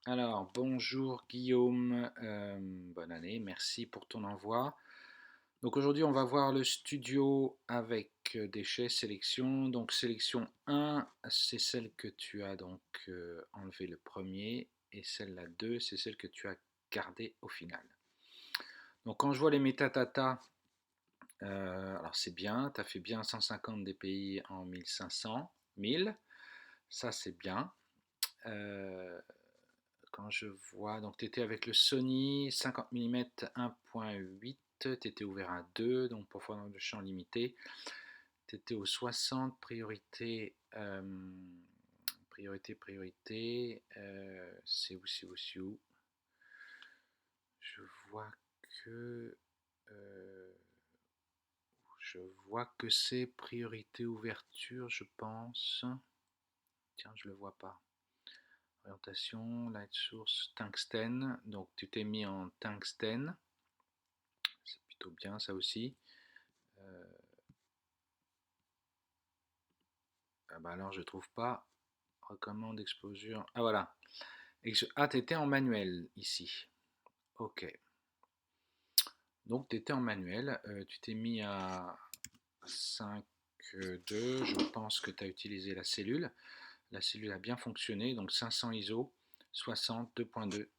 Alors, bonjour Guillaume, bonne année, merci pour ton envoi. Donc aujourd'hui, on va voir le studio avec déchets sélection. Donc sélection 1, c'est celle que tu as donc enlevé le premier, et celle-là 2, c'est celle que tu as gardée au final. Donc quand je vois les métadatas, alors c'est bien, tu as fait bien 150 dpi en 1500, 1000, ça c'est bien. Euh, Quand je vois, donc tu étais avec le Sony 50 mm 1.8, tu étais ouvert à 2, donc pour faire de champ limité. Tu étais au 60, priorité, c'est où. Je vois que, euh, je vois que c'est priorité ouverture, je pense. Tiens, je le vois pas. Orientation, light source, tungstène. Donc tu t'es mis en tungstène. C'est plutôt bien ça aussi. Euh, ah bah alors je trouve pas. Recommande exposure. Ah voilà. Ah, t'étais en manuel ici. Ok. Donc t'étais en manuel. Tu t'es mis à 5.2. Je pense que tu as utilisé la cellule. La cellule a bien fonctionné. Donc 500 ISO, 60, 2.2.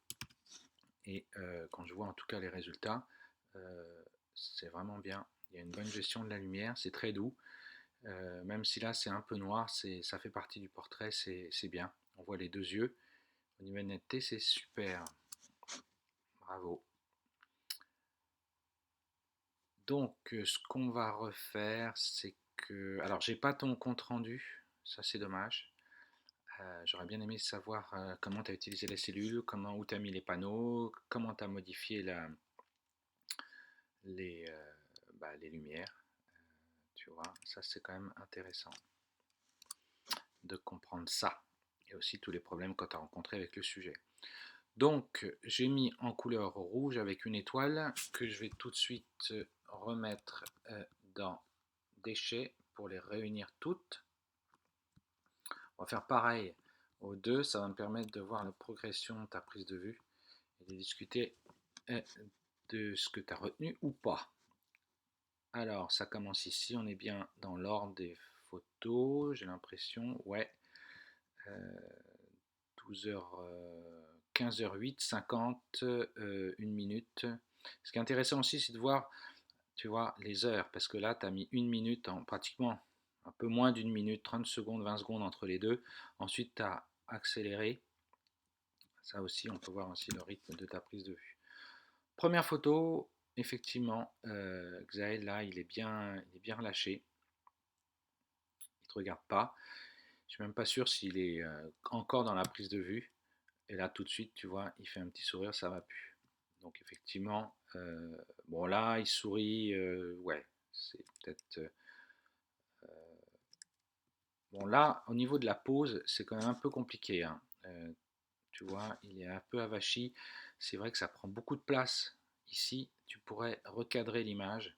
Et quand je vois en tout cas les résultats, c'est vraiment bien. Il y a une bonne gestion de la lumière. C'est très doux. Même si là c'est un peu noir, ça fait partie du portrait, c'est bien. On voit les deux yeux. Au niveau de netteté, c'est super. Bravo. Donc, ce qu'on va refaire, c'est que. Alors, j'ai pas ton compte rendu, ça c'est dommage. J'aurais bien aimé savoir comment tu as utilisé la cellule, où tu as mis les panneaux, comment tu as modifié les, euh, les lumières. Tu vois, ça c'est quand même intéressant de comprendre ça. Et aussi tous les problèmes que tu as rencontrés avec le sujet. Donc, j'ai mis en couleur rouge avec une étoile que je vais tout de suite remettre dans déchets pour les réunir toutes. On va faire pareil aux deux, ça va me permettre de voir la progression de ta prise de vue et de discuter de ce que tu as retenu ou pas. Alors, ça commence ici, on est bien dans l'ordre des photos, j'ai l'impression, ouais. 12h, 15h08, 50, 1 minute. Ce qui est intéressant aussi, c'est de voir, tu vois, les heures, parce que là, tu as mis 1 minute en pratiquement un peu moins d'une minute, 30 secondes, 20 secondes entre les deux. Ensuite, tu as accéléré. Ça aussi, on peut voir aussi le rythme de ta prise de vue. Première photo, effectivement, Xaël, là, il est bien relâché. Il ne te regarde pas. Je ne suis même pas sûr s'il est encore dans la prise de vue. Et là, tout de suite, tu vois, il fait un petit sourire, ça va plus. Donc, effectivement, bon, là, il sourit, ouais, c'est peut-être. Bon, là, au niveau de la pose, c'est quand même un peu compliqué, hein. Tu vois, il est un peu avachi. C'est vrai que ça prend beaucoup de place. Ici, tu pourrais recadrer l'image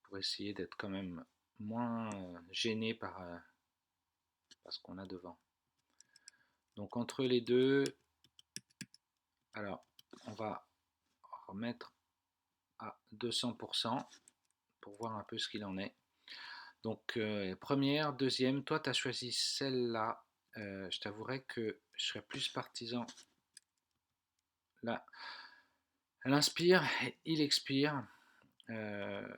pour essayer d'être quand même moins gêné par ce qu'on a devant. Donc, entre les deux, alors, on va remettre à 200% pour voir un peu ce qu'il en est. Donc, première, deuxième, toi, tu as choisi celle-là. Je t'avouerai que je serais plus partisan. Là, elle inspire, il expire. Euh,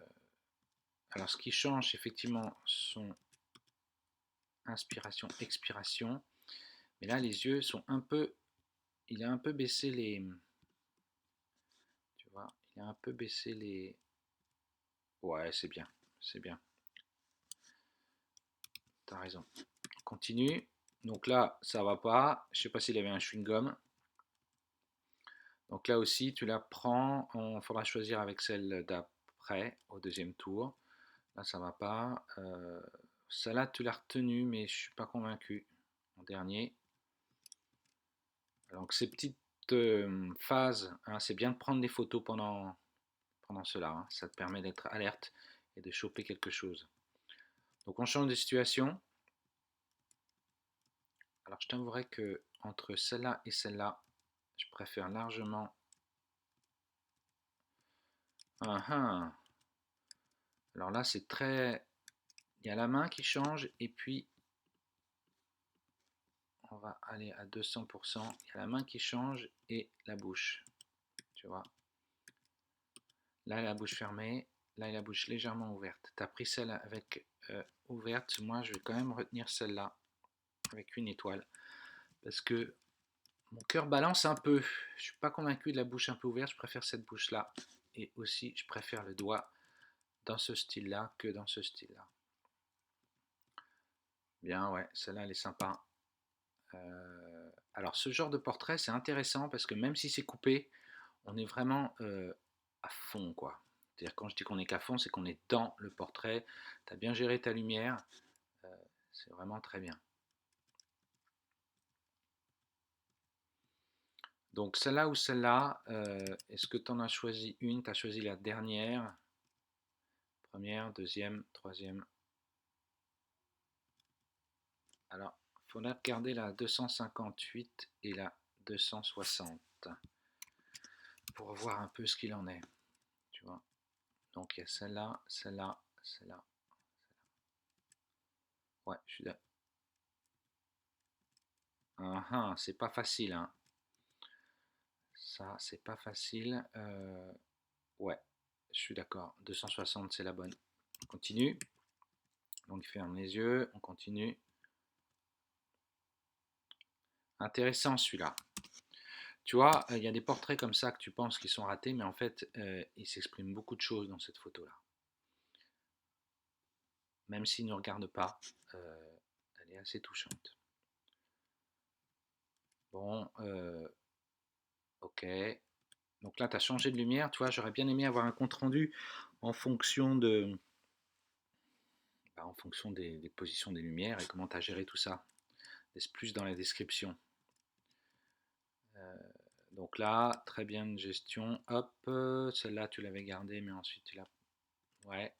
alors, ce qui change, effectivement, son inspiration, expiration. Mais là, les yeux sont un peu. Il a un peu baissé les. Tu vois, il a un peu baissé les. Ouais, c'est bien. C'est bien. T'as raison. Continue. Donc là, ça va pas. Je sais pas s'il avait un chewing-gum. Donc là aussi, tu la prends. Il faudra choisir avec celle d'après, au deuxième tour. Là, ça va pas. Celle-là, tu l'as retenue, mais je suis pas convaincu. En dernier. Donc ces petites phases, hein, c'est bien de prendre des photos pendant cela. Hein. Ça te permet d'être alerte et de choper quelque chose. Donc on change de situation. Alors je t'avouerai que entre celle-là et celle-là, Je préfère largement. Ah. Alors là, c'est très... Il y a la main qui change et puis on va aller à 200%. Il y a la main qui change et la bouche. Tu vois. Là, il a la bouche fermée. Là, il a la bouche légèrement ouverte. Tu as pris celle avec ouverte. Moi, je vais quand même retenir celle-là avec une étoile. Parce que mon cœur balance un peu. Je suis pas convaincu de la bouche un peu ouverte. Je préfère cette bouche-là. Et aussi, je préfère le doigt dans ce style-là que dans ce style-là. Bien, ouais, celle-là, elle est sympa. Alors, ce genre de portrait, c'est intéressant parce que même si c'est coupé, on est vraiment à fond, quoi. C'est-à-dire, quand je dis qu'on est qu'à fond, c'est qu'on est dans le portrait. Tu as bien géré ta lumière. C'est vraiment très bien. Donc, celle-là ou celle-là, est-ce que tu en as choisi une? Tu as choisi la dernière. Première, deuxième, troisième. Alors, il faudra regarder la 258 et la 260 pour voir un peu ce qu'il en est. Tu vois. Donc, il y a celle-là, celle-là, celle-là. Ouais, je suis d'accord. C'est pas facile, hein. Ça, c'est pas facile. Ouais, je suis d'accord. 260, c'est la bonne. On continue. Donc, ferme les yeux. On continue. Intéressant celui-là. Tu vois, il y a des portraits comme ça que tu penses qu'ils sont ratés, mais en fait, il s'exprime beaucoup de choses dans cette photo-là. Même s'il ne regarde pas, elle est assez touchante. Bon, ok. Donc là, tu as changé de lumière. Tu vois, j'aurais bien aimé avoir un compte-rendu en fonction de, en fonction des positions des lumières et comment tu as géré tout ça. Laisse plus dans la description. Donc là, très bien de gestion. Hop, celle-là, tu l'avais gardée, mais ensuite tu l'as... Ouais.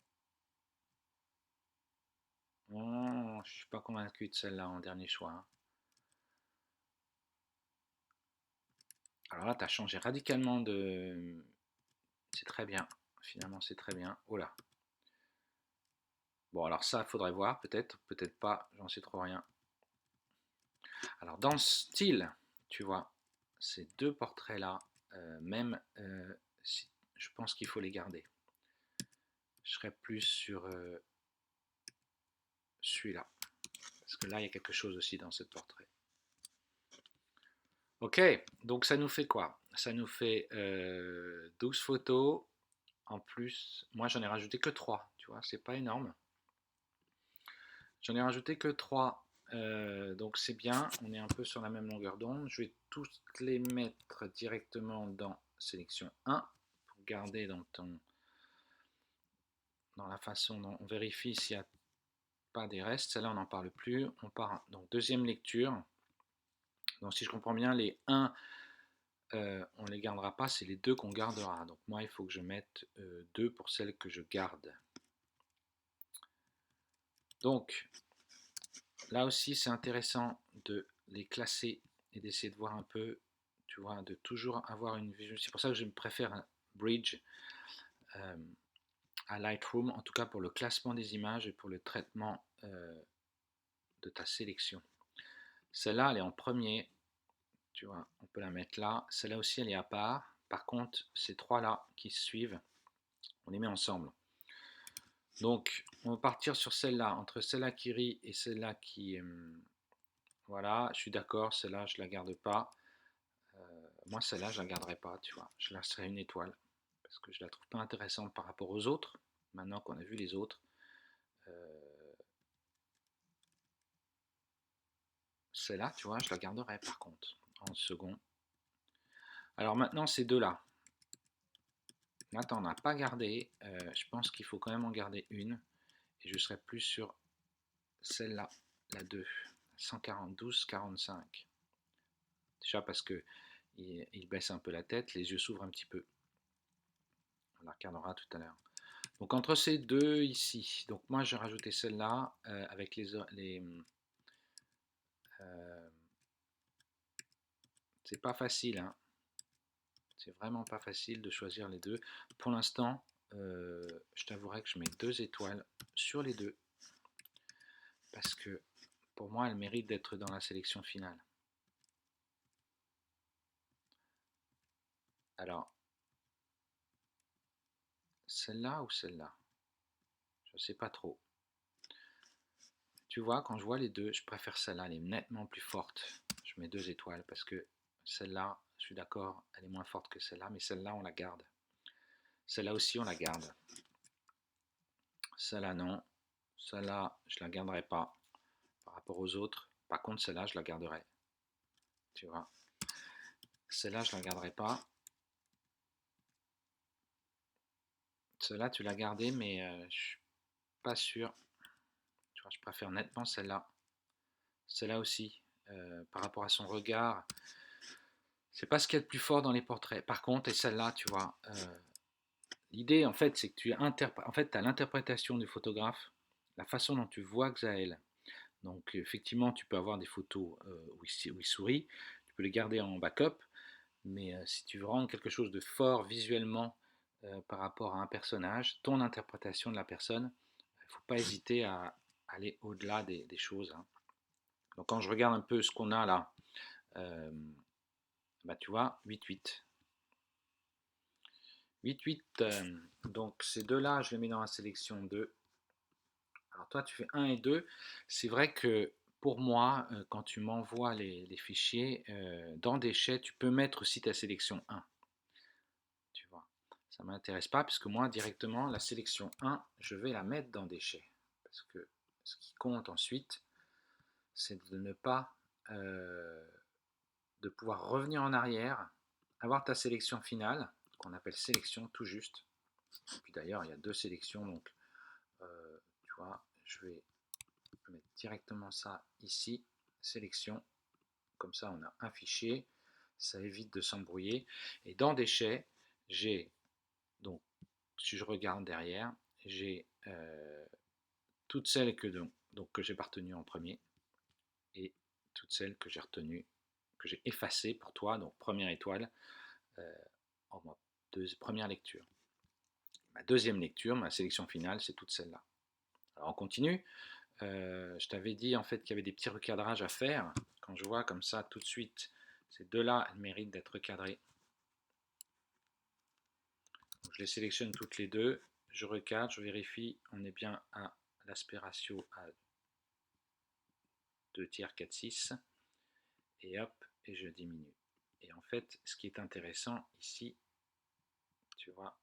Oh, je suis pas convaincu de celle-là en dernier choix, hein. Alors là, tu as changé radicalement de... C'est très bien. Finalement, c'est très bien. Oh là. Bon, alors ça, il faudrait voir. Peut-être, peut-être pas. J'en sais trop rien. Alors, dans le style, tu vois, ces deux portraits-là, même si je pense qu'il faut les garder. Je serais plus sur celui-là. Parce que là, il y a quelque chose aussi dans ce portrait. Ok, donc ça nous fait quoi? Ça nous fait 12 photos. En plus, moi j'en ai rajouté que 3, tu vois, c'est pas énorme. J'en ai rajouté que 3, donc c'est bien, on est un peu sur la même longueur d'onde. Je vais tous les mettre directement dans sélection 1 pour garder dans la façon dont on vérifie s'il n'y a pas des restes. Celle-là, on n'en parle plus. On part donc deuxième lecture. Donc si je comprends bien, les 1, on ne les gardera pas, c'est les 2 qu'on gardera. Donc moi, il faut que je mette 2 pour celles que je garde. Donc, là aussi, c'est intéressant de les classer et d'essayer de voir un peu, tu vois, de toujours avoir une vision. C'est pour ça que je préfère un Bridge euh, à Lightroom, en tout cas pour le classement des images et pour le traitement de ta sélection. Celle-là, elle est en premier, tu vois, on peut la mettre là. Celle-là aussi, elle est à part. Par contre, ces trois-là qui suivent, on les met ensemble. Donc, on va partir sur celle-là, entre celle-là qui rit et celle-là qui... voilà, je suis d'accord, celle-là, je ne la garde pas. Moi, celle-là, je ne la garderai pas, tu vois. Je laisserai une étoile, parce que je ne la trouve pas intéressante par rapport aux autres, maintenant qu'on a vu les autres. Celle-là, tu vois, je la garderai par contre, en second. Alors maintenant, ces deux-là. Là, tu n'en as pas gardé. Je pense qu'il faut quand même en garder une. Et je serai plus sur celle-là, la 2, 142-45. Déjà parce que il baisse un peu la tête, les yeux s'ouvrent un petit peu. On la regardera tout à l'heure. Donc entre ces deux ici, donc moi j'ai rajouté celle-là avec c'est pas facile, hein. C'est vraiment pas facile de choisir les deux. Pour l'instant, je t'avouerai que je mets 2 étoiles sur les deux parce que pour moi, elles méritent d'être dans la sélection finale. Alors, celle-là ou celle-là? Je ne sais pas trop. Tu vois, quand je vois les deux, je préfère celle-là, elle est nettement plus forte. Je mets 2 étoiles parce que celle-là, je suis d'accord, elle est moins forte que celle-là, mais celle-là, on la garde. Celle-là aussi, on la garde. Celle-là, non. Celle-là, je la garderai pas par rapport aux autres. Par contre, celle-là, je la garderai. Tu vois. Celle-là, je la garderai pas. Celle-là, tu l'as gardée, mais je suis pas sûr. Tu vois, je préfère nettement celle-là. Celle-là aussi, par rapport à son regard, c'est pas ce qu'il y a de plus fort dans les portraits. Par contre, et celle-là, tu vois, l'idée, en fait, c'est que tu as l'interprétation du photographe, la façon dont tu vois Xaël. Donc, effectivement, tu peux avoir des photos où il sourit, tu peux les garder en backup, mais si tu veux rendre quelque chose de fort visuellement par rapport à un personnage, ton interprétation de la personne, il ne faut pas hésiter à aller au-delà des choses, hein. Donc, quand je regarde un peu ce qu'on a là, euh, bah, tu vois, 8-8. 8-8, donc ces deux-là, je les mets dans la sélection 2. Alors toi, tu fais 1 et 2. C'est vrai que pour moi, quand tu m'envoies les fichiers, dans déchets, tu peux mettre aussi ta sélection 1. Tu vois, ça ne m'intéresse pas puisque moi, directement, la sélection 1, je vais la mettre dans déchets. Parce que ce qui compte ensuite, c'est de ne pas, de pouvoir revenir en arrière, avoir ta sélection finale, qu'on appelle sélection tout juste. Et puis d'ailleurs, il y a 2 sélections, donc tu vois, je vais mettre directement ça ici, sélection, comme ça on a un fichier, ça évite de s'embrouiller. Et dans déchets, j'ai, donc si je regarde derrière, j'ai toutes celles que j'ai pas retenues en premier, et toutes celles que j'ai retenues, que j'ai effacées pour toi, donc première étoile, en première lecture. Ma deuxième lecture, ma sélection finale, c'est toute celle-là. Alors on continue. Je t'avais dit en fait qu'il y avait des petits recadrages à faire. Quand je vois comme ça tout de suite, ces deux-là, elles méritent d'être recadrées. Donc, je les sélectionne toutes les deux. Je recadre, je vérifie, on est bien à l'aspect ratio à 2 tiers 4, 6. Et hop, et je diminue. Et en fait, ce qui est intéressant ici, tu vois,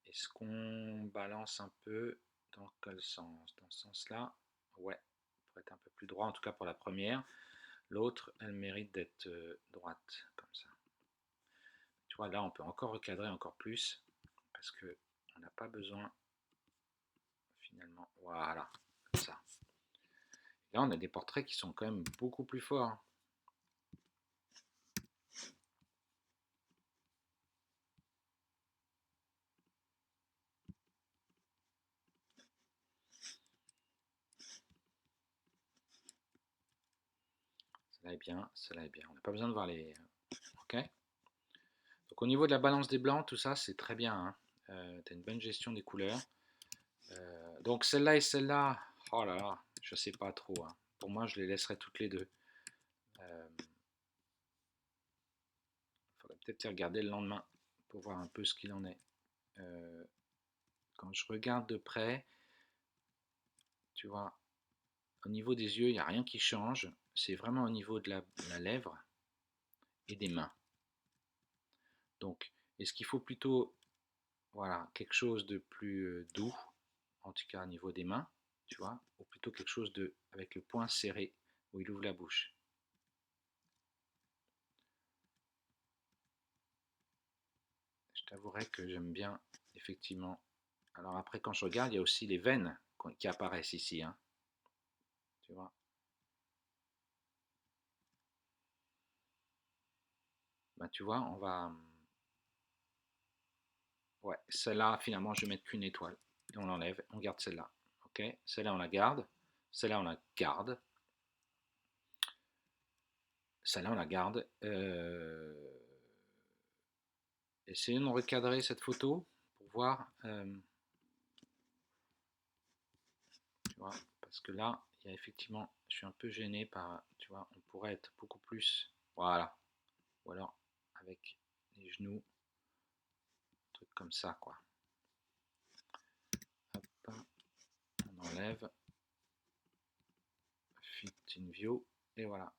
est-ce qu'on balance un peu dans quel sens? Dans ce sens-là, ouais, pour être un peu plus droit, en tout cas pour la première. L'autre, elle mérite d'être droite, comme ça. Tu vois, là, on peut encore recadrer encore plus, parce que on n'a pas besoin, finalement, voilà, comme ça. Et là, on a des portraits qui sont quand même beaucoup plus forts. Celle-là est bien, celle-là est bien. On n'a pas besoin de voir les... Ok. Donc au niveau de la balance des blancs, tout ça, c'est très bien, hein. Tu as une bonne gestion des couleurs. Donc celle-là et celle-là, oh là là, je sais pas trop, hein. Pour moi, je les laisserai toutes les deux. Faudrait peut-être y regarder le lendemain pour voir un peu ce qu'il en est. Quand je regarde de près, tu vois, au niveau des yeux, il n'y a rien qui change. C'est vraiment au niveau de la lèvre et des mains. Donc, est-ce qu'il faut plutôt, voilà, quelque chose de plus doux, en tout cas au niveau des mains, tu vois, ou plutôt quelque chose de avec le poing serré où il ouvre la bouche? Je t'avouerai que j'aime bien, effectivement. Alors après, quand je regarde, il y a aussi les veines qui apparaissent ici, hein, tu vois. Ben, tu vois, on va... Ouais, celle-là, finalement, je vais mettre qu'une étoile. Et on l'enlève, on garde celle-là. Ok, celle-là, on la garde. Celle-là, on la garde. Celle-là, on la garde. essayons de recadrer cette photo pour voir, tu vois, parce que là, il y a effectivement, je suis un peu gêné par, tu vois, on pourrait être beaucoup plus, voilà, ou alors avec les genoux, un truc comme ça, quoi. Hop, on enlève, fit in view, et voilà.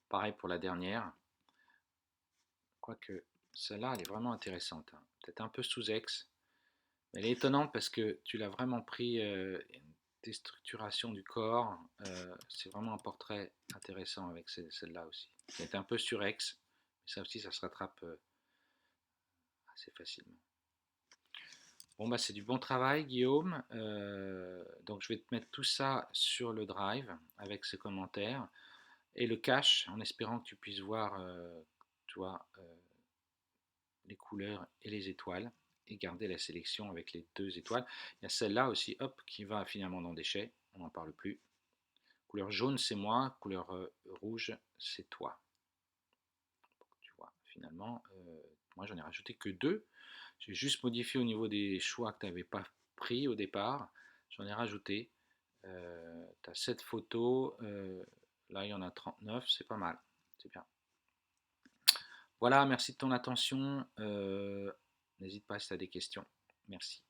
Pareil pour la dernière, quoique celle-là, elle est vraiment intéressante, hein. Peut-être un peu sous-ex, mais elle est étonnante parce que tu l'as vraiment pris, une déstructuration du corps, c'est vraiment un portrait intéressant avec celle-là aussi. C'est un peu surex, mais ça aussi, ça se rattrape assez facilement. Bon, bah, c'est du bon travail, Guillaume. Donc, je vais te mettre tout ça sur le drive avec ces commentaires et le cache en espérant que tu puisses voir, toi, les couleurs et les étoiles et garder la sélection avec les 2 étoiles. Il y a celle-là aussi, hop, qui va finalement dans déchets, on n'en parle plus. Couleur jaune, c'est moi, couleur rouge, c'est toi. Tu vois, finalement, moi j'en ai rajouté que 2. J'ai juste modifié au niveau des choix que tu n'avais pas pris au départ. J'en ai rajouté. Tu as 7 photos, là il y en a 39, c'est pas mal, c'est bien. Voilà, merci de ton attention. N'hésite pas si tu as des questions. Merci.